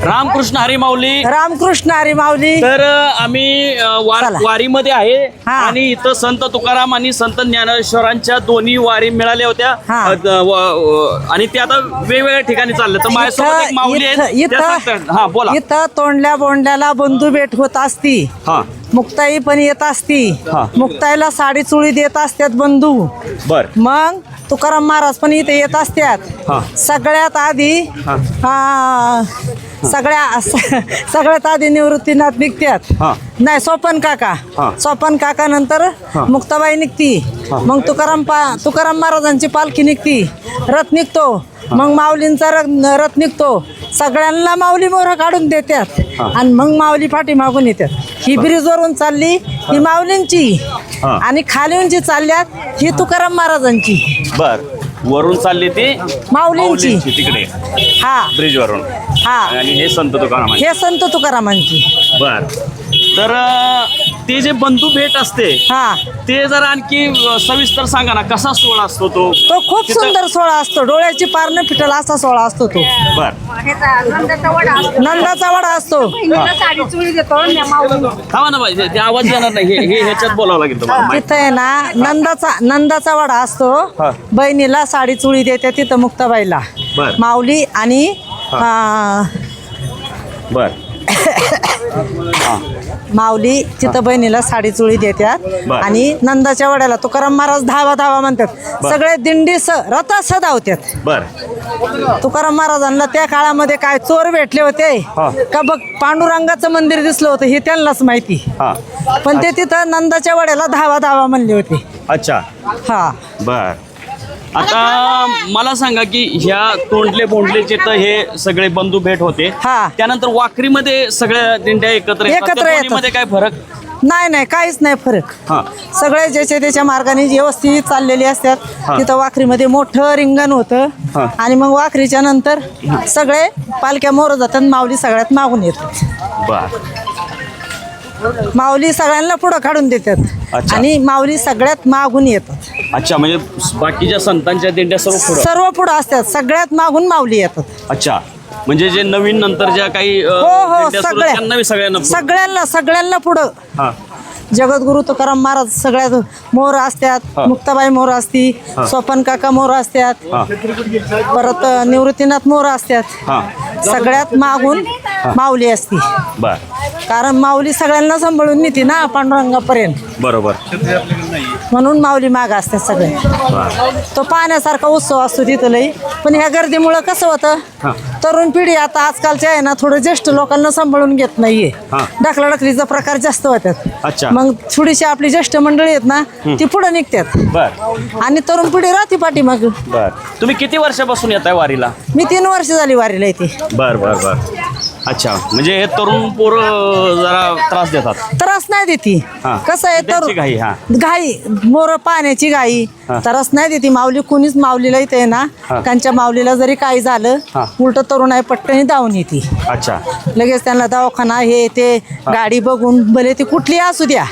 रामकृष्ण हरी माऊली. रामकृष्ण हरी माऊली. तर आम्ही वारीमध्ये आहे आणि इथं संत तुकाराम आणि संत ज्ञानेश्वरांच्या दोन्ही वारी मिळाल्या होत्या आणि ते आता वेगवेगळ्या ठिकाणी चालले. तर माझ्यासोबत एक माऊली आहेत. हा बोला. इथं तोंडल्या बोंडल्याला बंधू भेट होत असती. मुक्ताई पण येत असती. मुक्ताईला साडी चुळी देत असतात बंधू. बर. मग तुकाराम महाराज पण इथे येत असतात. सगळ्यात आधी सगळ्यात आधी निवृत्तीनाथ निघतात. नाही, सोपन काका. सोपन काका नंतर मुक्ताबाई निघती. मग तुकाराम महाराजांची पालखी निघती. रथ निघतो. मग माऊलींचा रथ निघतो. सगळ्यांना माऊली मोहर काढून देतात आणि मग माऊली पाठी मागून येतात. ही ब्रिजवरून चालली ही माऊलींची आणि खालीहून जी चालल्यात ही तुकाराम महाराजांची. बर. वरून चालली ती माऊलींची तिकडे ब्रिज वरून. आणि हे संत तुकारामांची. बर. तर ते जे बंधू भेट असते ते जरा आणखी सविस्तर सांगा ना. कसा सोहळा असतो तो? खूप सुंदर सोहळा असतो. डोळ्याची पार न फिटल असा सोहळा असतो तो. बर. नंदाचा वडा असतो. थांबा ना पाहिजे ते आवाज येणार नाही. हे ह्याच्यात बोलावं लागेल तुम्हाला. तिथं आहे ना नंदाचा वडा असतो. बहिणीला साडी चुळी देते तिथं मुक्ताबाईला माऊली आणि बर माऊली तिथं बहिणीला साडी चुळी देतात आणि नंदाच्या वड्याला तुकाराम महाराज धावा धावा म्हणतात. सगळे दिंडी रथा सदावतात. बर. तुकाराम महाराजांना त्या काळामध्ये काय चोर भेटले होते का बघ पांडुरंगाचं मंदिर दिसलं होतं हे त्यांनाच माहिती. पण ते तिथं नंदाच्या वड्याला धावा धावा म्हणले होते. अच्छा. बर. आता मला सांगा की ह्या तोंडले बोंडलेचे तर हे सगळे बंधू भेट होते. त्यानंतर वाखरीमध्ये सगळ्या दिंड्या एकत्र मध्ये काय फरक? नाही, काहीच नाही फरक. सगळे ज्याच्या त्याच्या मार्गाने व्यवस्थित चाललेले असतात. तिथं वाखरीमध्ये मोठं रिंगण होतं आणि मग वाखरीच्या नंतर सगळे पालख्या मोर जातात. माऊली सगळ्यात मागून येतात. माऊली सगळ्यांना पुढं काढून देतात आणि माऊली सगळ्यात मागून येतात. अच्छा. म्हणजे बाकीच्या संतांच्या दिंड्या सर्व पुढं असतात. सगळ्यात मागून माऊली येतात. अच्छा. म्हणजे जे नवीन नंतर ज्या काही सगळ्यांना पुढं जगद्गुरु तुकाराम महाराज सगळ्यात मोर असतात. मुक्ताबाई मोर असती. सोपन काका मोर असतात. परत निवृत्तीनाथ मोर असतात. सगळ्यात मागून माऊली असती. कारण माऊली सगळ्यांना सांभाळून नेते ना पांडुरंगापर्यंत. बरोबर. म्हणून माऊली माग असतात सगळे. तो पाहण्यासारखा उत्सव असतो तिथं लई. पण ह्या गर्दीमुळं कसं होतं तरुण पिढी आता आजकालच्या आहे ना थोडं ज्येष्ठ लोकांना सांभाळून घेत नाहीये. ढकलाढकलीचा प्रकार जास्त होतात. मग थोडीशी आपली ज्येष्ठ मंडळी आहेत ना ती पुढे निघतात आणि तरुण पिढी राहते पाठी मग. तुम्ही किती वर्षापासून येताय वारीला? मी 3 वर्ष झाली वारीला येते. बर बर बर. अच्छा. म्हणजे हे तरुण पोरं जरा त्रास देतात? त्रास नाही देती. कसं आहे तरुण घाई मोर पाण्याची घाई त्रास नाही देती. माऊली कुणीच माऊलीला इथे ना त्यांच्या माऊलीला जरी काही झालं उलट तरुण आहे पट्टणी धावून येते. अच्छा. लगेच त्यांना दवाखाना हे ते गाडी बघून भले ती कुठली असू द्या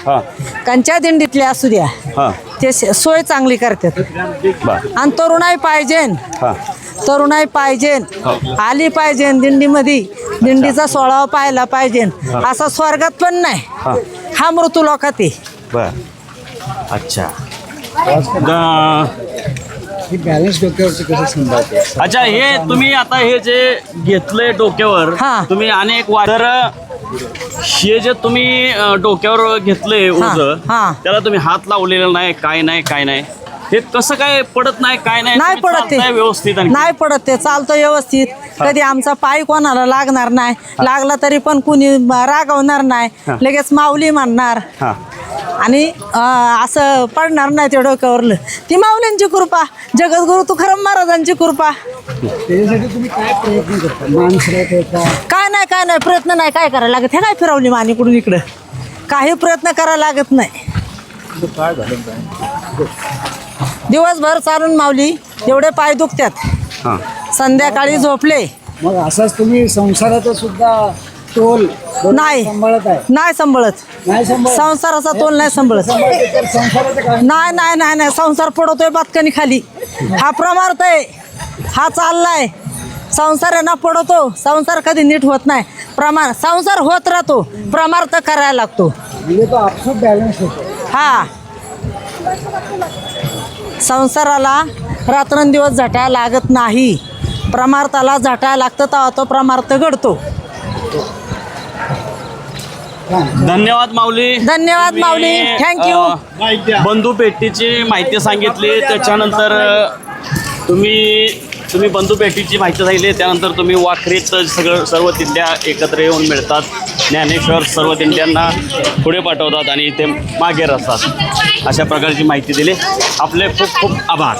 त्यांच्या दिंडीतली असू द्या ते सोय चांगली करतात. आणि तरुणाई पाहिजे आली पाहिजे दिंडीमध्ये. दिंडीचा सोहळा पाहायला पाहिजे. असा स्वर्गात पण नाही हा मृत्यू लोकात आहे. अच्छा. अच्छा. हे तुम्ही आता हे जे घेतलंय डोक्यावर तुम्ही अनेक वार हे जे तुम्ही डोक्यावर घेतलंय ओझं त्याला तुम्ही हात लावलेला नाही काय नाही ते कसं काय पडत नाही काय नाही पडत ते व्यवस्थित नाही पडत ते चालतं व्यवस्थित. कधी आमचा पाय कोणाला लागणार नाही. लागला तरी पण कुणी रागवणार नाही. लगेच माऊली म्हणणार आणि असं पडणार नाही ते डोक्यावरलं. ती माऊलींची कृपा जगद्गुरु तुकाराम महाराजांची कृपा. काय नाही प्रयत्न नाही काय करायला लागत. हे काय फिरवली मान इकडून इकडं काही प्रयत्न करायला लागत नाही. दिवसभर चालून माऊली एवढे पाय दुखतात. संध्याकाळी झोपले मग असंच तुम्ही संसाराचा सुद्धा तोल नाही सांभाळत. संसाराचा तोल नाही सांभाळत. नाही संसार पडतोय बातकणी खाली. हा प्रमार्थ आहे. हा चाललाय संसारांना पडतो, संसार कधी नीट होत नाही. संसार होत राहतो, प्रमार्थ करायला लागतो. म्हणजे तो आपसूक बॅलन्स होतो. हा, संसाराला रात्रंदिवस झटायला लागत नाही, प्रमार्थाला झटायला लागतं तेव्हा तो प्रमार्थ घडतो. धन्यवाद माऊली. धन्यवाद माऊली. थँक्यू. बंधू पेटीची माहिती सांगितली, त्याच्यानंतर तुम्ही बंधू पेटीची माहिती सांगितली, त्यानंतर तुम्ही वाखरीत सर्व दिंड्या एकत्र येऊन मिळतात. ज्ञानेश्वर सर्व दिंड्यांना पुढे पाठवतात आणि ते मागे असतात. अशा प्रकारची माहिती दिली. आपले खूप खूप आभार.